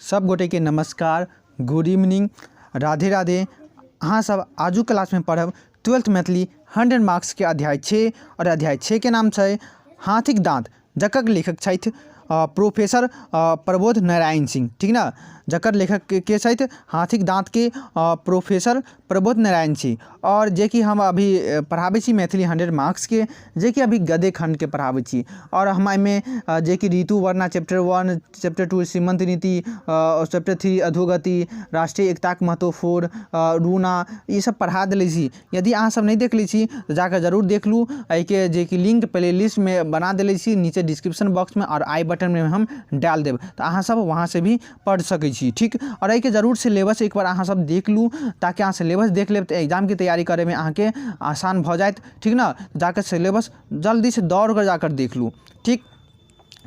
सब गोटे के नमस्कार, गुड इवनिंग, राधे राधे। अहाँ सब आजू क्लास में पढ़ब 12th मैथिली 100 मार्क्स के अध्याय 6 और अध्याय 6 के नाम है हाथीक दाँत, जकर लेखक छथि प्रोफेसर प्रबोध नारायण सिंह। ठीक ना, जकर लेखक के छथि हाथीक दाँत के प्रोफेसर प्रबोध नारायण सिंह। और जे कि हम अभी पढ़ाबै छी मैथिली 100 मार्क्स के, जे कि अभी गद्य खंड के पढ़ाबै छी। और हम एहिमे जे कि ऋतु वर्णा चैप्टर 1, चैप्टर 2 सीमंत नीति, चैप्टर 3 अधोगति, राष्ट्रीय एकताक महत्व 4, रूना, ये सब पढ़ा देले छी। यदि अहाँ सब नहीं देख ली छी तो जाकर जरूर देख लू। एहिके जे कि लिंक प्ले लिस्ट में बना देले छी नीचे डिस्क्रिप्शन बॉक्स में, और आई बटन में हम डाल देब, तो अहाँ सब वहाँ से भी पढ़ सकै छी। ठीक, और एहिके जरूर सिलेबस एक बार अहाँ सब देख लू, ताकि अहाँ सिलेबस देख लेब तो एग्जाम की तैयारी करे में अहाँ के आसान भ जाए। ठीक ना, जाकर सिलेबस जल्दी से दौड़ कर जाकर देख लू। ठीक,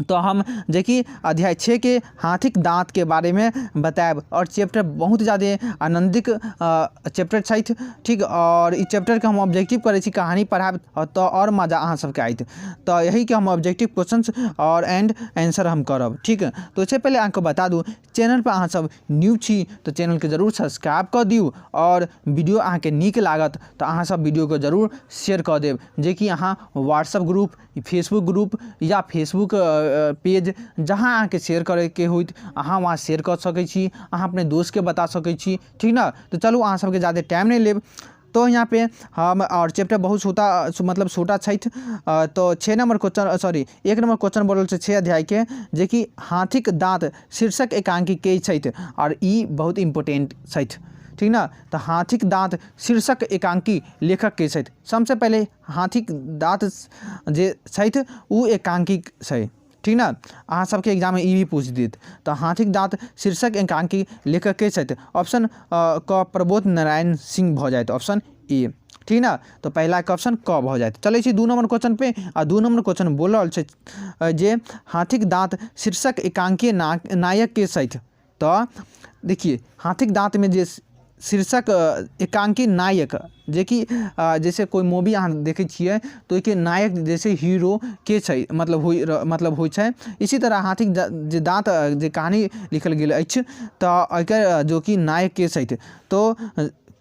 तो हम जे कि अध्याय 6 के हाथीक दाँत के बारे में बताएब। और चैप्टर बहुत ज़्यादा आनंदिक चैप्टर छथि। ठीक, और इस चैप्टर के हम ऑब्जेक्टिव करे छी कहानी पढ़ाब तो और मजा अहाँ सबके आयत। तो यही के हम ऑब्जेक्टिव क्वेश्चंस और एंड आंसर हम करब। ठीक, तो इससे पहले अहाँके बता दूँ, चैनल पर अहाँ सब न्यू छी तो चैनल के जरूर सब्सक्राइब कर दियौ, और वीडियो अहाँके नीक लागत तो अहाँ सब वीडियो को जरूर शेयर कर देब, जे कि अहाँ व्हाट्सएप ग्रुप, फेसबुक ग्रुप या फेसबुक पेज जहाँ अहाँ के शेयर करे के होइत अहाँ वहाँ शेयर कर सकै छी, अहाँ अपने दोस्त के बता सकै छी। ठीक ना, तो चलू अहाँ सबके ज़्यादा टाइम नहीं लेब। तो यहाँ पे हम और चैप्टर बहुत छोटा मतलब छोटा छथि। तो 1 नंबर क्वेश्चन बोलल छै 6 अध्याय के, जे कि हाथीक दाँत शीर्षक एकांकी के छथि, और ई बहुत इम्पोर्टेंट छथि। ठीक ना, तो हाथीक दाँत शीर्षक एकांकी लेखक के छथि। सबसे पहले हाथीक दाँत जे छथि उ एकांकी छै। ठीक ना, अहाँ सबके एग्जाम में ई भी पूछ देत। तो हाथीक दाँत शीर्षक एकांकी लेखक के छथि। ऑप्शन क प्रबोध नारायण सिंह भ जाए, ऑप्शन ए। ठीक ना, तो पहला के ऑप्शन क भ जाए। चले छी 2 नंबर क्वेश्चन पे। आ 2 नंबर क्वेश्चन बोल रहल छै जे हाथीक दाँत शीर्षक एकांकी नायक के छथि। तो देखिए, हाथीक दाँत में जे शीर्षक एकांकी नायक, जे कि जैसे कोई मूवी अहाँ देखै छियै तो एक नायक जैसे हीरो के छै, मतलब होइ छै। इसी तरह हाथीक जे दाँत जे कहानी लिखल गेल अछि तो एकर जो कि नायक के छथि। तो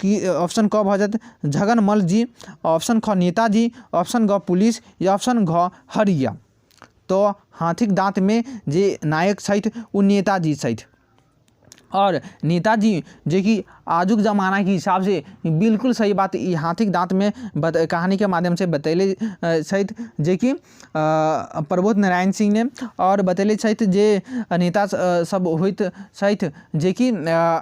कि ऑप्शन क भ जात झगनमल जी, ऑप्शन ख नेताजी, ऑप्शन ग पुलिस, या ऑप्शन घ हरिया। तो हाथीक दाँत में जे नायक छथि उ नेताजी छथि। और नेताजी जे कि आजुक ज़माना के हिसाब से बिल्कुल सही बात ये हाथीक दाँत में कहानी के माध्यम से बतैले छथि, जे कि प्रबोध नारायण सिंह ने। और बतैले छथि जे नेता सब होइत छथि, जे कि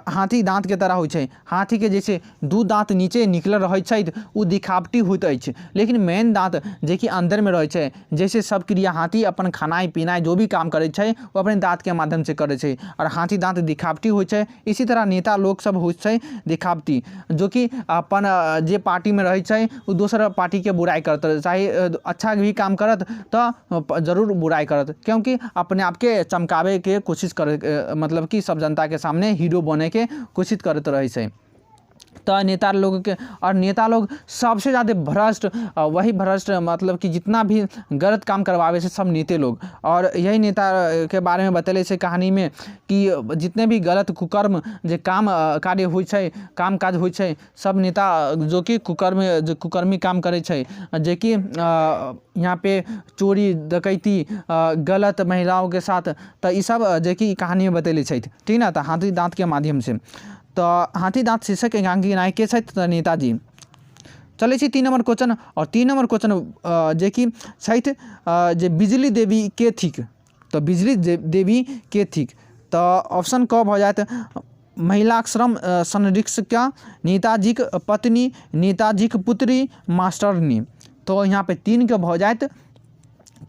हाथी दाँत के तरह होइ छै। हाथी के जैसे 2 दाँत नीचे निकल रहे छथि उ दिखावटी होइत अछि, लेकिन मेन दाँत जे कि अंदर में रहे छै। जैसे सब क्रिया हाथी अपन खानाई पीनाई जो भी काम करे छै वो अपने दाँत के माध्यम से करे छै, और हाथी दाँत दिखावटी होइ छै। इसी तरह नेता लोग सब होइ छै दिखावटी, जो कि अपन जे पार्टी में रहे छै वो दोसर पार्टी के बुराई करत, चाहे अच्छा भी काम करत तो जरूर बुराई करत, क्योंकि अपने आप के चमकावे के कोशिश करे, मतलब कि सब जनता के सामने हीरो बने के कोशिश करत रहे छै। तो नेता लोग के, और नेता लोग सबसे ज़्यादा भ्रष्ट, वही भ्रष्ट मतलब कि जितना भी गलत काम करवावे से सब नेते लोग। और यही नेता के बारे में बतैले से कहानी में कि जितने भी गलत कुकर्म जे काम कार्य होइ छै, काम काज होइ छै, सब नेता जो कि कुकर्मी काम करे छै, जे कि यहाँ पे चोरी डकैती गलत महिलाओं के साथ, तो ये सब जे कि कहानी में बतैले छथि। ठीक ना, तो हाथी दाँत के माध्यम से। तो हाथी दाँत शीर्षक एकांकी नायक के छथि तो नेताजी। चले छी 3 नंबर क्वेश्चन। और 3 नंबर क्वेश्चन जे कि छथि जे बिजली देवी के थिक। तो बिजली देवी के थिक, तो ऑप्शन क भ जात महिला श्रम संरक्षिका, नेताजीक पत्नी, नेताजीक पुत्री, मास्टरनी। तो यहाँ पे 3 के भ जात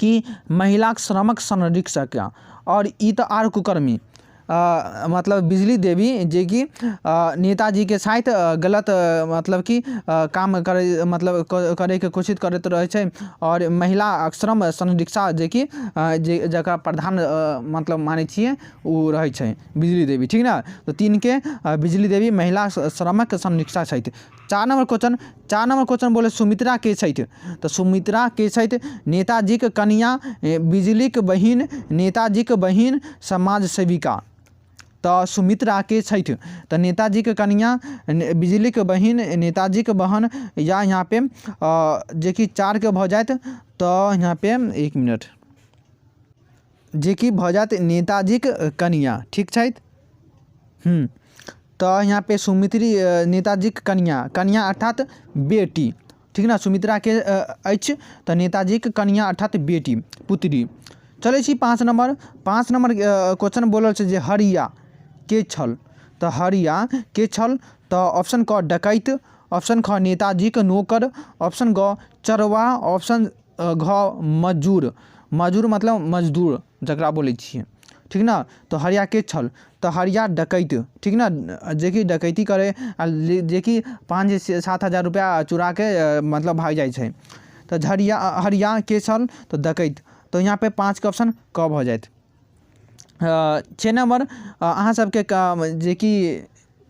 कि महिला श्रमक संरक्षिका, और ई तो आर कुकर्मी मतलब बिजली देवी जे कि नेताजी के साथ गलत मतलब कि काम करे के कोशिश करते रहे छै। और महिला श्रम संरक्षा जे कि जकरा प्रधान मतलब माने छिए उ रहे छै बिजली देवी। ठीक ना, तो 3 के बिजली देवी महिला श्रमक संरक्षा छथि। 4 नंबर क्वेश्चन बोले सुमित्रा के छथि। तो सुमित्रा के छथि नेताजीक कन्या, बिजलीक बहिन, नेताजीक बहिन, समाज सेविका। तो सुमित्रा के छठि, तो नेताजी के कन्या, बिजली के बहिन, नेताजी के बहन, या यहाँ पे जे कि 4 के भऽ जायत, तो यहाँ पे 1 मिनट जे कि भऽ जायत नेताजी के कन्या, ठीक छथि। तो यहाँ पे सुमित्री नेताजी के कन्या अर्थात बेटी, ठीक ना, सुमित्रा के अछि तो नेताजी के कन्या अर्थात बेटी, पुत्री। चलै छी 5 नंबर क्वेश्चन बोलल छै जे हरिया के छल, तो हरिया के छल, तो ऑप्शन क डकैत, ऑप्शन ख नेताजी के नौकर, ऑप्शन ग चरवाहा, ऑप्शन घ मजदूर मतलब मजदूर जकरा बोलै छियै, ठीक ना। तो हरिया के छल, तो हरिया डकैत, ठीक ना, जे कि डकैती करे, जे कि 5 से 7 हज़ार रुपया चुरा के मतलब भाग जाइ छै, तो हरिया के छल तो डकैत, तो यहाँ पे 5 के ऑप्शन क भऽ जायत। 6 नंबर अहाँ सबके जे कि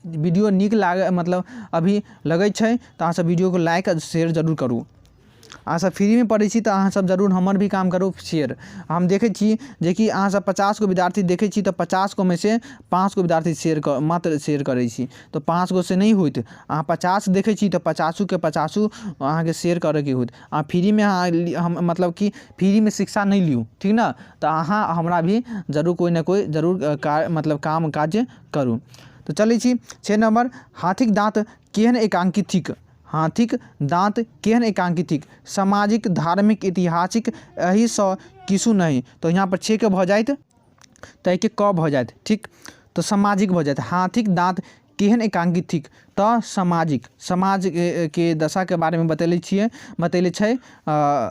वीडियो नीक लागे मतलब अभी लगै छै तो अहाँ सब वीडियो को लाइक और शेयर जरूर करू। अहाँ सब फ्री में पढ़ै छी तो अहाँ सब जरूर हमर भी काम करू शेयर। हम देखै छी जे कि अहाँ सब 50 गो विद्यार्थी देखै छी तो 50 गो में से 5 गो विद्यार्थी मात्र शेयर करै छी, तो 5 गो से नहीं होइत, अहाँ 50 देखै छी तो 50 के 50 अहाँ के शेयर करे के होइत। अहाँ फ्री में हम मतलब कि फ्री में शिक्षा नहीं लियू, ठीक ना, तो अहाँ हमरा भी जरूर कोई ना कोई जरूर मतलब काम काज करू। तो चलै छी 6 नंबर हाथीक दाँत केहन एकांकित थिक, हाथीक दाँत केहन एकांकित थिक, सामाजिक, धार्मिक, ऐतिहासिक, एहि सँ किछु नहीं, तो यहाँ पर 6 के भऽ जायत, तो एक क भऽ जायत, ठीक, तो सामाजिक भऽ जायत। हाथीक दाँत केहन एकांकित थिक, तो सामाजिक, समाज के दशा के बारे में बतैले छै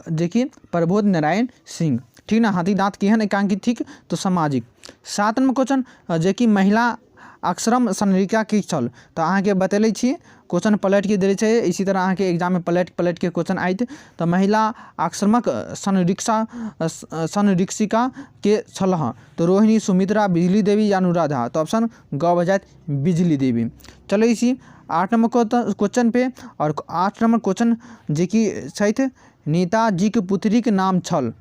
जे कि प्रबोध नारायण सिंह, ठीक ना। हाथीक दाँत केहन एकांकित थिक तो सामाजिक। 7 नंबर क्वेश्चन जे कि महिला अक्षरम संरक्षिका की छल, तो अहाँ के बतैले छी, क्वेश्चन पलट के देले छै, इसी तरह अहाँ के एग्जाम में पलट के क्वेश्चन आयत, तो महिला आश्रमक संरक्षिका के छलह, तो रोहिणी, सुमित्रा, बिजली देवी या अनुराधा, तो ऑप्शन ग भऽ जायत बिजली देवी। चलो इसी 8 नंबर क्वेश्चन पे, और 8 नंबर क्वेश्चन जे कि छथि नेताजी के पुत्री के नाम छल,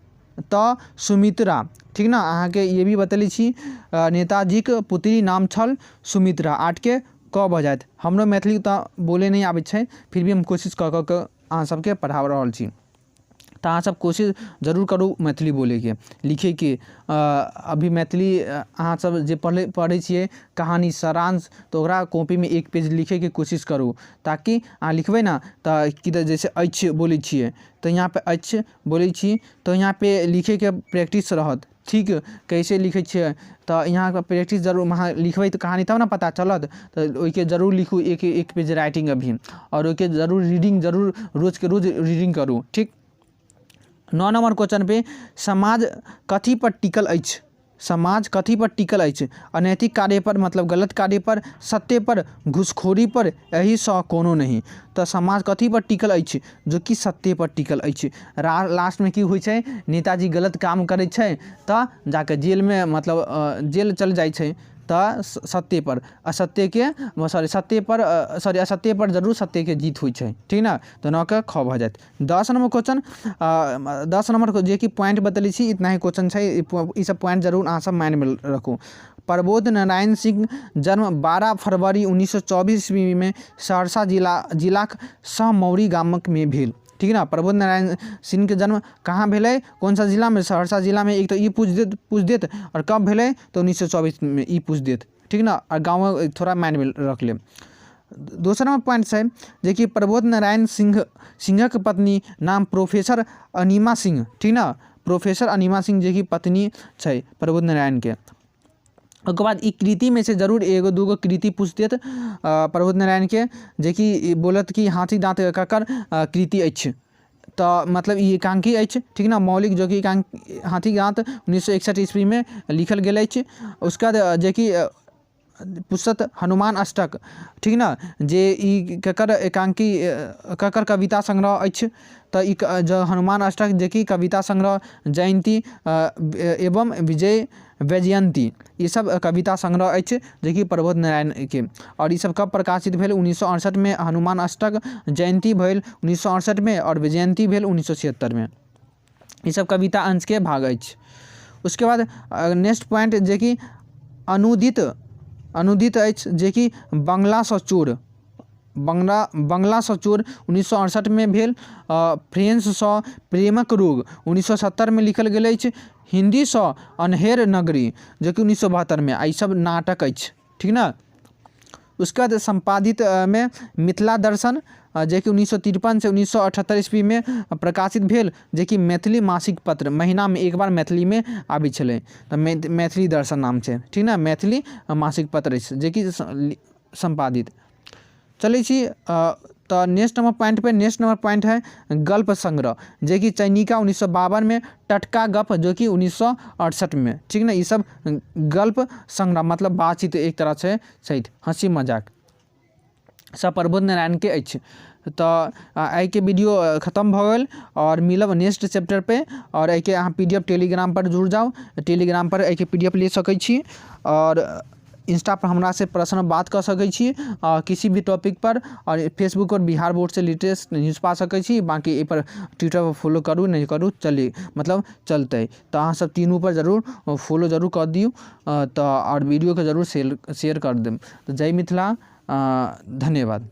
तो सुमित्रा, ठीक ना, अहाँ के ये भी बतैले छी नेताजी के पुत्री नाम छल सुमित्रा। 8 के क भऽ जायत। हमरो मैथिली तो बोले नहीं आबै छै, फिर भी हम कोशिश कऽ के अहाँ सबके पढ़ा रहल छी, तो अहाँ सब कोशिश जरूर करू मैथिली बोले के, लिखे के। अभी मैथिली अहाँ सब जे पढ़ै छियै कहानी सारांश, तो ओकरा कॉपी में 1 पेज लिखे के कोशिश करू, ताकि अहाँ लिखबै ना तो कि जैसे अछि बोलै छियै, तो यहाँ पे अछि बोलै छी, तो यहाँ पे लिखे के प्रैक्टिस रहत, ठीक, कैसे लिखे छियै, तो यहाँ का प्रैक्टिस जरूर वहाँ लिखबै तो कहानी तब ना पता चलत, तो ओइके जरूर लिखू 1 पेज राइटिंग अभी, और ओइके जरूर रीडिंग जरूर रोज के रोज रीडिंग करू, ठीक। 9 नंबर क्वेश्चन पे समाज कथी पर टिकल अछि, समाज कथी पर टिकल अछि, अनैतिक कार्य पर मतलब गलत कार्य पर, सत्य पर, घूसखोरी पर, एहि सँ कोनो नहीं, तो समाज कथी पर टिकल अछि, जो कि सत्य पर टिकल अछि। लास्ट में की होइ छै, नेताजी गलत काम करै छै तो जाके जेल में मतलब जेल चल जाइ छै, तो सत्य पर, असत्य पर जरूर सत्य के जीत होइ छै, ठीक ना, तो 9 के ख भऽ जायत। 10 नंबर क्वेश्चन 10 नंबर जे कि पॉइंट बतैले छी, इतना ही क्वेश्चन छै, ई सब पॉइंट जरूर अहाँ सब माइंड में रखू। प्रबोध नारायण सिंह जन्म 12 फरवरी 1924 ईस्वी में सहरसा जिलाक सहमौरी गामक में भेल, ठीक ना। प्रबोध नारायण सिंह के जन्म कहाँ भेलै, कौन सा जिला में, सहरसा जिला में। एक तो ई पूछ देत और कब भेलै तो 1924 में ई पूछ देत, ठीक ना, और गाँव थोड़ा माइंड में रख ले। दूसरा नंबर पॉइंट है जे कि प्रबोध नारायण सिंहक पत्नी नाम प्रोफेसर अनिमा सिंह, ठीक ना, प्रोफेसर अनिमा सिंह जे कि पत्नी छै प्रबोध नारायण के। उसके बाद ई कृति में से जरूर 1-2 कृति पूछ देत प्रबोध नारायण के, जे कि बोलत कि हाथी दाँत ककर कृति अछि, तो मतलब ये एकांकी अछि, ठीक ना, मौलिक जो कि हाथी दाँत 1961 ईस्वी में लिखल गेल अछि। उसके बाद जे कि पुस्तक हनुमान अष्टक, ठीक ना, जे ई ककर एकांकी ककर कविता संग्रह अछि, तो ई जो हनुमान अष्टक जे कि कविता संग्रह जयंती एवं विजय वैजयंती, ये सब कविता संग्रह अछि जे कि प्रबोध नारायण के। और ये सब कब प्रकाशित भेल, 1968 में हनुमान अष्टक, जयंती भेल 1968 में, और विजयंती भेल 1976 में। ये सब कविता अंश के भाग अछि। उसके बाद नेक्स्ट पॉइंट जे कि अनुदित अनुदित अछि जेकि बंगलासँ चोर 1968 में भेल। फ्रेंचसँ प्रेमक रोग 1970 में लिखल गेल अछि। हिंदीसँ अन्हेर नगरी जो कि 1972 में। ई सब नाटक अछि, ठीक ना। उसके बाद संपादित में मिथिला दर्शन जे कि 1953 से 1978 ईस्वी में प्रकाशित भेल, जे कि मैथिली मासिक पत्र महीना में एक बार मैथिली में आबै छलै, तो मैथिली दर्शन नाम छै, ठीक ना। मैथिली मासिक पत्र अछि जे कि संपादित। चलै छी तो नेक्स्ट नंबर पॉइंट है गल्प संग्रह, जे कि चैनिका 1952 में, टटका गप जो कि 1968 में, ठीक ना। ये सब गल्प संग्रह मतलब बातचीत एक तरह से सहित हंसी मजाक सब प्रबोध नारायण के अछि। तो आई के वीडियो खत्म भ गल और मिलब नेक्स्ट चैप्टर पे। और आई के अहाँ PDF टेलीग्राम पर जुड़ जाओ, टेलीग्राम पर आई के PDF ले सकै छी और इंस्टा पर हमरा से पर्सनल बात कर सकै छी किसी भी टॉपिक पर। और फेसबुक और बिहार बोर्ड से लेटेस्ट न्यूज़ पा सकै छी। बाकी ए पर ट्विटर पर फॉलो करू नहीं करू चलिए मतलब चलते। तो अहाँ सब तीनों पर जरूर फॉलो जरूर कर दियो तो और वीडियो के जरूर शेयर कर देम। तो जय मिथिला, धन्यवाद।